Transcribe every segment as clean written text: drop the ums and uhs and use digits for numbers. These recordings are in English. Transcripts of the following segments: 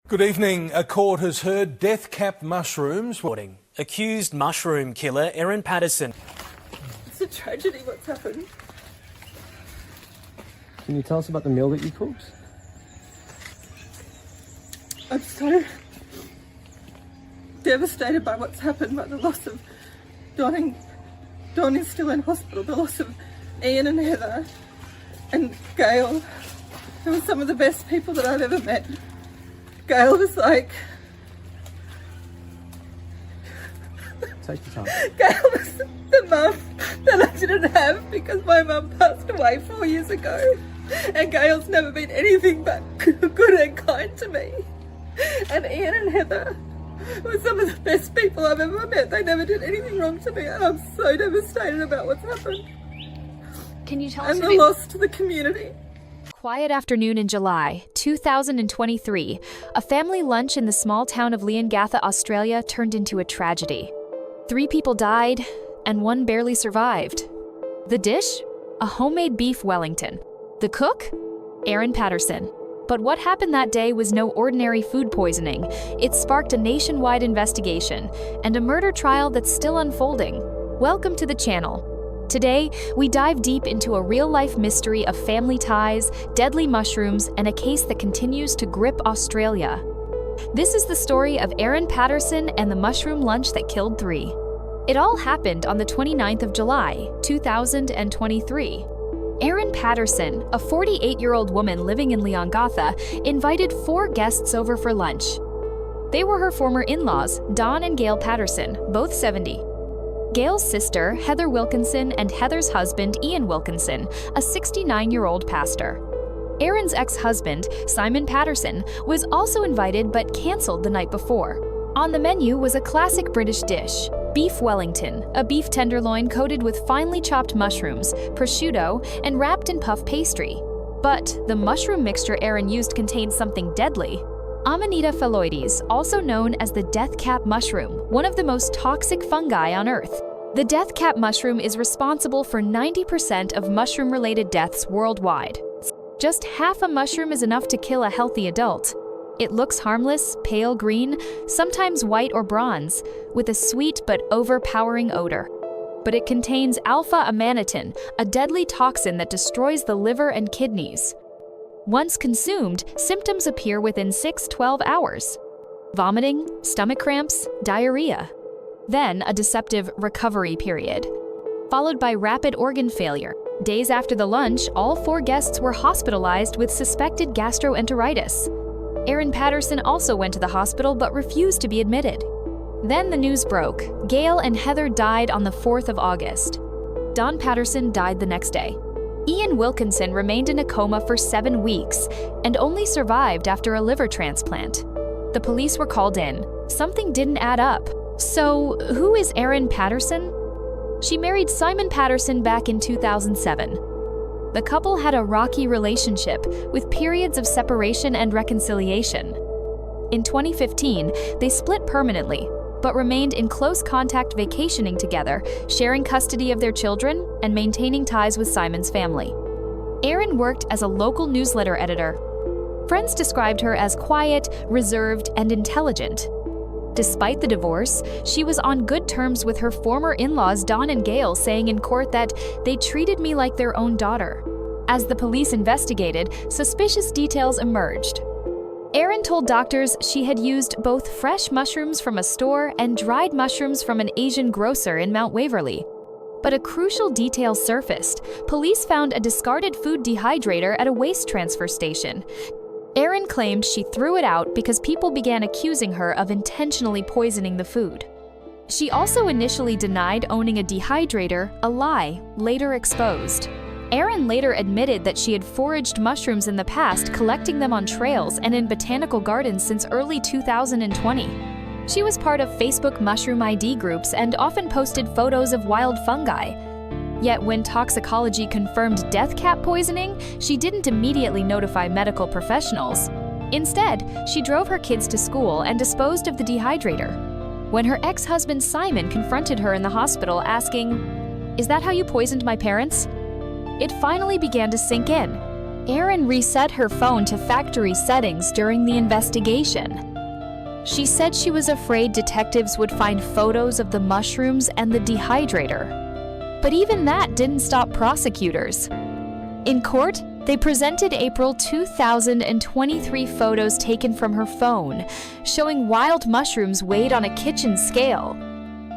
Good evening. A court has heard death-capped mushrooms. Accused mushroom killer Erin Patterson. It's a tragedy what's happened. Can you tell us about the meal that you cooked? I'm so devastated by what's happened, by the loss of Don. Don is still in hospital, the loss of Ian and Heather and Gail. They were some of the best people that I've ever met. Gail was like... Take your time. Gail was the mum that I didn't have because my mum passed away 4 years ago. And Gail's never been anything but good and kind to me. And Ian and Heather were some of the best people I've ever met. They never did anything wrong to me, and I'm so devastated about what's happened. Can you tell us? And the loss to the community. Quiet afternoon in July 2023, a family lunch in the small town of Leongatha, Australia turned into a tragedy. 3 people died, and 1 barely survived. The dish? A homemade beef Wellington. The cook? Erin Patterson. But what happened that day was no ordinary food poisoning. It sparked a nationwide investigation and a murder trial that's still unfolding. Welcome to the channel. Today, we dive deep into a real-life mystery of family ties, deadly mushrooms, and a case that continues to grip Australia. This is the story of Erin Patterson and the mushroom lunch that killed 3. It all happened on the 29th of July, 2023. Erin Patterson, a 48-year-old woman living in Leongatha, invited 4 guests over for lunch. They were her former in-laws, Don and Gail Patterson, both 70. Gail's sister, Heather Wilkinson, and Heather's husband, Ian Wilkinson, a 69-year-old pastor. Erin's ex-husband, Simon Patterson, was also invited but cancelled the night before. On the menu was a classic British dish, beef Wellington, a beef tenderloin coated with finely chopped mushrooms, prosciutto, and wrapped in puff pastry. But the mushroom mixture Erin used contained something deadly. Amanita phalloides, also known as the death cap mushroom, one of the most toxic fungi on Earth. The death cap mushroom is responsible for 90% of mushroom-related deaths worldwide. Just half a mushroom is enough to kill a healthy adult. It looks harmless, pale green, sometimes white or bronze, with a sweet but overpowering odor. But it contains alpha-amanitin, a deadly toxin that destroys the liver and kidneys. Once consumed, symptoms appear within 6-12 hours. Vomiting, stomach cramps, diarrhea. Then a deceptive recovery period, followed by rapid organ failure. Days after the lunch, all 4 guests were hospitalized with suspected gastroenteritis. Erin Patterson also went to the hospital but refused to be admitted. Then the news broke. Gail and Heather died on the 4th of August. Don Patterson died the next day. Ian Wilkinson remained in a coma for 7 weeks and only survived after a liver transplant. The police were called in. Something didn't add up. So, who is Erin Patterson? She married Simon Patterson back in 2007. The couple had a rocky relationship with periods of separation and reconciliation. In 2015, they split permanently, but remained in close contact vacationing together, sharing custody of their children and maintaining ties with Simon's family. Erin worked as a local newsletter editor. Friends described her as quiet, reserved, and intelligent. Despite the divorce, she was on good terms with her former in-laws Don and Gail, saying in court that they treated me like their own daughter. As the police investigated, suspicious details emerged. Erin told doctors she had used both fresh mushrooms from a store and dried mushrooms from an Asian grocer in Mount Waverly. But a crucial detail surfaced. Police found a discarded food dehydrator at a waste transfer station. Erin claimed she threw it out because people began accusing her of intentionally poisoning the food. She also initially denied owning a dehydrator, a lie later exposed. Erin later admitted that she had foraged mushrooms in the past, collecting them on trails and in botanical gardens since early 2020. She was part of Facebook mushroom ID groups and often posted photos of wild fungi. Yet when toxicology confirmed death cap poisoning, she didn't immediately notify medical professionals. Instead, she drove her kids to school and disposed of the dehydrator. When her ex-husband Simon confronted her in the hospital asking, "Is that how you poisoned my parents?" It finally began to sink in. Erin reset her phone to factory settings during the investigation. She said she was afraid detectives would find photos of the mushrooms and the dehydrator. But even that didn't stop prosecutors. In court, they presented April 2023 photos taken from her phone, showing wild mushrooms weighed on a kitchen scale.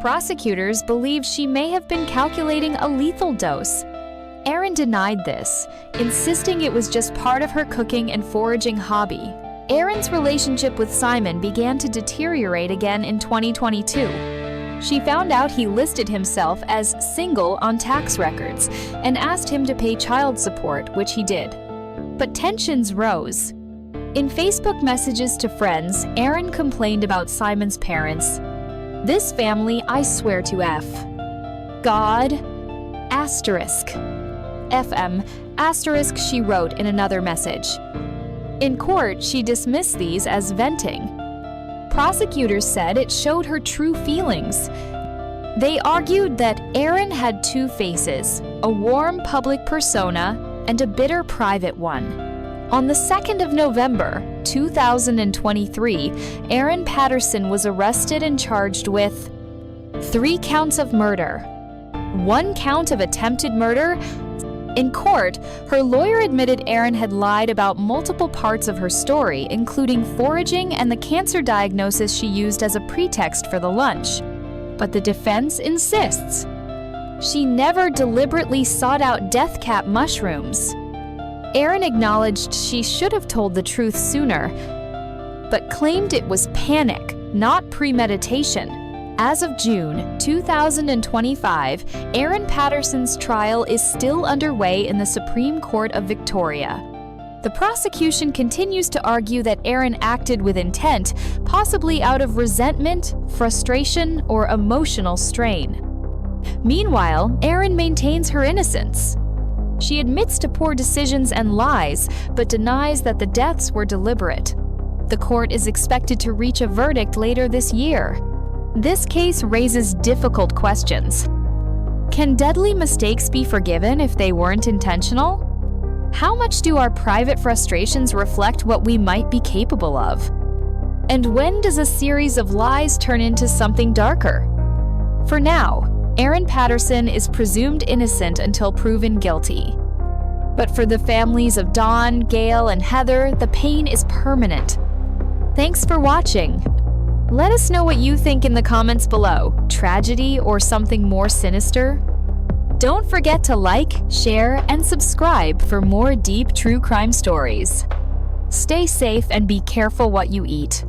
Prosecutors believe she may have been calculating a lethal dose. Erin denied this, insisting it was just part of her cooking and foraging hobby. Erin's relationship with Simon began to deteriorate again in 2022. She found out he listed himself as single on tax records and asked him to pay child support, which he did. But tensions rose. In Facebook messages to friends, Erin complained about Simon's parents. "This family I swear to F. God, asterisk. FM, asterisk," she wrote in another message. In court, she dismissed these as venting. Prosecutors said it showed her true feelings. They argued that Erin had two faces, a warm public persona and a bitter private one. On the 2nd of November, 2023, Erin Patterson was arrested and charged with 3 counts of murder, 1 count of attempted murder. In court, her lawyer admitted Erin had lied about multiple parts of her story, including foraging and the cancer diagnosis she used as a pretext for the lunch. But the defense insists she never deliberately sought out death cap mushrooms. Erin acknowledged she should have told the truth sooner, but claimed it was panic, not premeditation. As of June 2025, Erin Patterson's trial is still underway in the Supreme Court of Victoria. The prosecution continues to argue that Erin acted with intent, possibly out of resentment, frustration, or emotional strain. Meanwhile, Erin maintains her innocence. She admits to poor decisions and lies, but denies that the deaths were deliberate. The court is expected to reach a verdict later this year. This case raises difficult questions. Can deadly mistakes be forgiven if they weren't intentional? How much do our private frustrations reflect what we might be capable of? And when does a series of lies turn into something darker? For now, Erin Patterson is presumed innocent until proven guilty. But for the families of Dawn, Gail, and Heather, the pain is permanent. Thanks for watching. Let us know what you think in the comments below. Tragedy or something more sinister? Don't forget to like, share, and subscribe for more deep true crime stories. Stay safe and be careful what you eat.